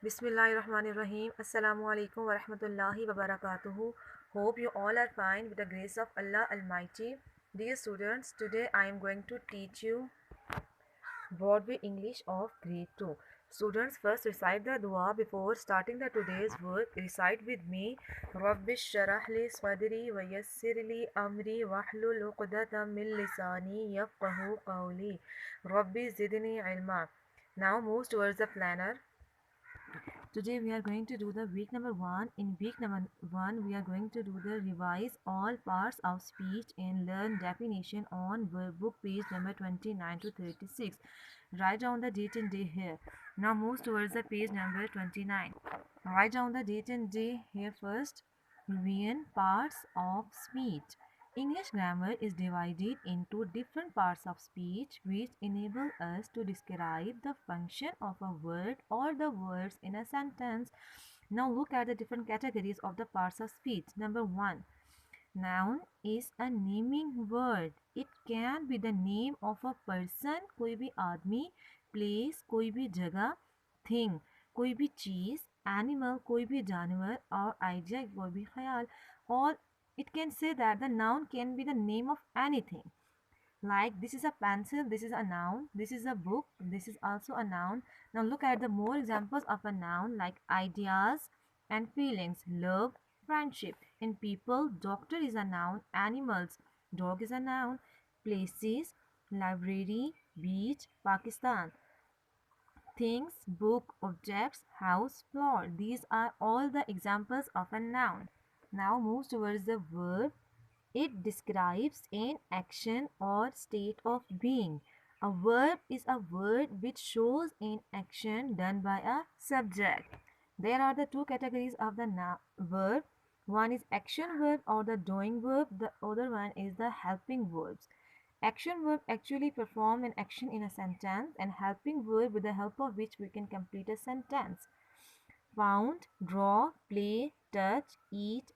Bismillahirrahmanirrahim. Assalamu alaikum wa rahmatullahi wa barakatuhu. Hope you all are fine with the grace of Allah Almighty. Dear students, today I am going to teach you Broadway English of Grade 2. Students, first recite the dua before starting the today's work. Recite with me. Rabbi shrah li sadri wa yassir li amri wahlul uqdatam min lisani yafqahu qawli. Rabbi zidni ilma. Now move towards the planner. Today we are going to do the week number 1. In week number 1 we are going to do the revise all parts of speech and learn definition on workbook page number 29 to 36. Write down the date and day here. Now move towards the page number 29. Write down the date and day here first. Revision parts of speech. English grammar is divided into different parts of speech which enable us to describe the function of a word or the words in a sentence. Now look at the different categories of the parts of speech. Number 1. Noun is a naming word. It can be the name of a person, कोई भी आदमी, place, कोई भी जगह, thing, कोई भी चीज, animal, कोई भी जानवर, और idea, कोई भी ख्याल. Or it can say that the noun can be the name of anything. Like this is a pencil, this is a noun, this is a book, this is also a noun. Now look at the more examples of a noun like ideas and feelings, love, friendship. In people, doctor is a noun, animals, dog is a noun, places, library, beach, Pakistan, things, book, objects, house, floor. These are all the examples of a noun. Now move towards the verb. It describes an action or state of being. A verb is a word which shows an action done by a subject. There are the two categories of the verb. One is action verb or the doing verb. The other one is the helping verbs. Action verb actually perform an action in a sentence, and helping verb with the help of which we can complete a sentence. Found, draw, play, touch, eat,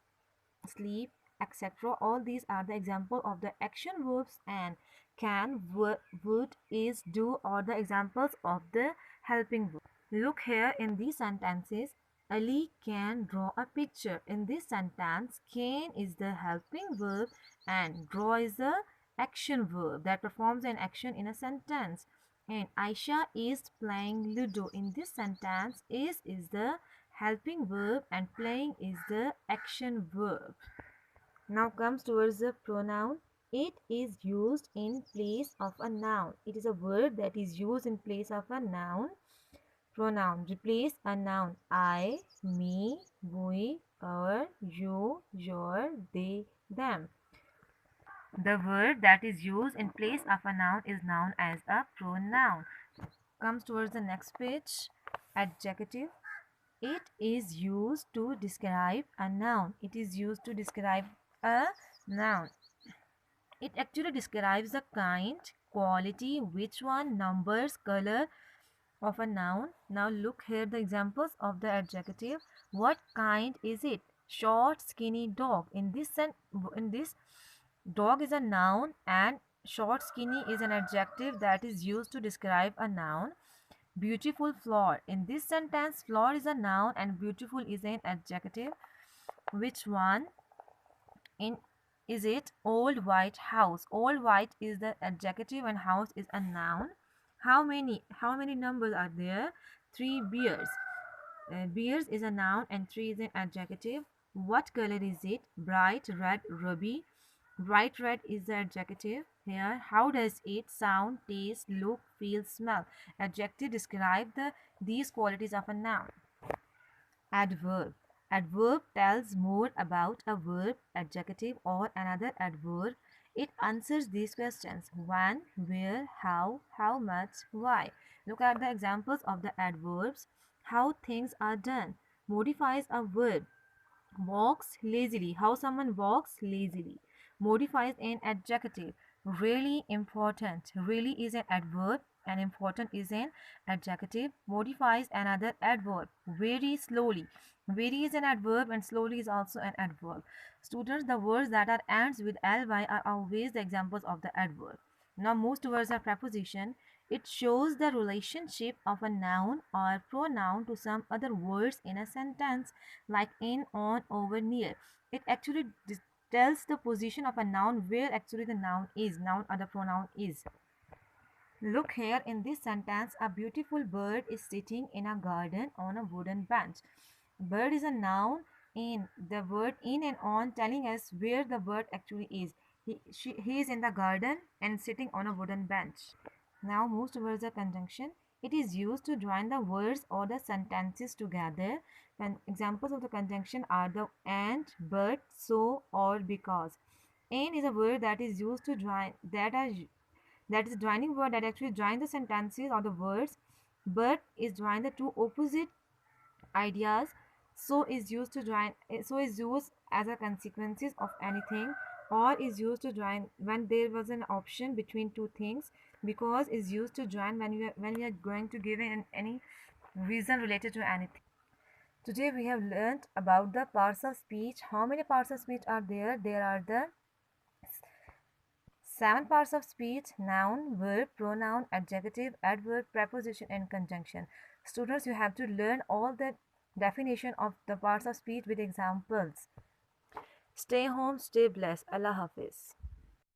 sleep, etc. All these are the example of the action verbs, and can, would, is, do are the examples of the helping verb. Look here in these sentences. Ali can draw a picture. In this sentence, can is the helping verb and draw is the action verb that performs an action in a sentence. And Aisha is playing Ludo. In this sentence, is the helping verb and playing is the action verb. Now comes towards the pronoun. It is used in place of a noun. It is a word that is used in place of a noun. Pronoun replace a noun. I, me, we, our, you, your, they, them. The word that is used in place of a noun is known as a pronoun. Comes towards the next page. Adjective. It is used to describe a noun. It is used to describe a noun. It actually describes the kind, quality, which one, numbers, color of a noun. Now look here the examples of the adjective. What kind is it? Short, skinny dog. In this dog is a noun and short, skinny is an adjective that is used to describe a noun. Beautiful floor. In this sentence, floor is a noun and beautiful is an adjective. Which one in is it? Old white house. Old white is the adjective and house is a noun. How many numbers are there? 3 beers. Beers is a noun and 3 is an adjective. What color is it? Bright red, ruby. Bright red is the adjective here. How does it sound, taste, look, feel, smell? Adjective describe these qualities of a noun. Adverb. Adverb tells more about a verb, adjective, or another adverb. It answers these questions: when, where, how much, why. Look at the examples of the adverbs. How things are done. Modifies a verb. Walks lazily. How someone walks lazily. Modifies an adjective. Really important. Really is an adverb and important is an adjective. Modifies another adverb. Very slowly. Very is an adverb and slowly is also an adverb. Students, the words that are ends with ly are always the examples of the adverb. Now move towards a preposition. It shows the relationship of a noun or pronoun to some other words in a sentence, like in, on, over, near. It actually tells the position of a noun where actually the noun or the pronoun is. Look here, in this sentence, a beautiful bird is sitting in a garden on a wooden bench. Bird is a noun, in the word in and on telling us where the bird actually is. He is in the garden and sitting on a wooden bench. Now moves towards the conjunction. It is used to join the words or the sentences together. And examples of the conjunction are the and, but, so, or because. And is a word that is used to join that is joining word that actually join the sentences or the words. But is join the two opposite ideas. So is used as a consequences of anything, or is used to join when there was an option between two things. Because is used to join when we are going to give any reason related to anything. Today we have learned about the parts of speech. How many parts of speech are there? There are the 7 parts of speech: noun, verb, pronoun, adjective, adverb, preposition, and conjunction. Students, you have to learn all the definition of the parts of speech with examples. Stay home, stay blessed. Allah Hafiz.